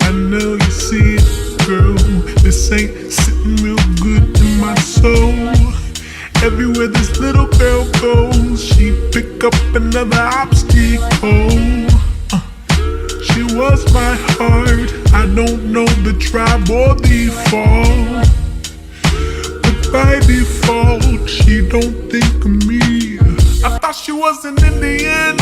I know you see it, girl. This ain't sitting real good in my soul. Everywhere this little girl goes, she pick up another obstacle. She was my heart. I don't know the tribe or the fall, but by default, she don't think of me. I thought she was an Indian,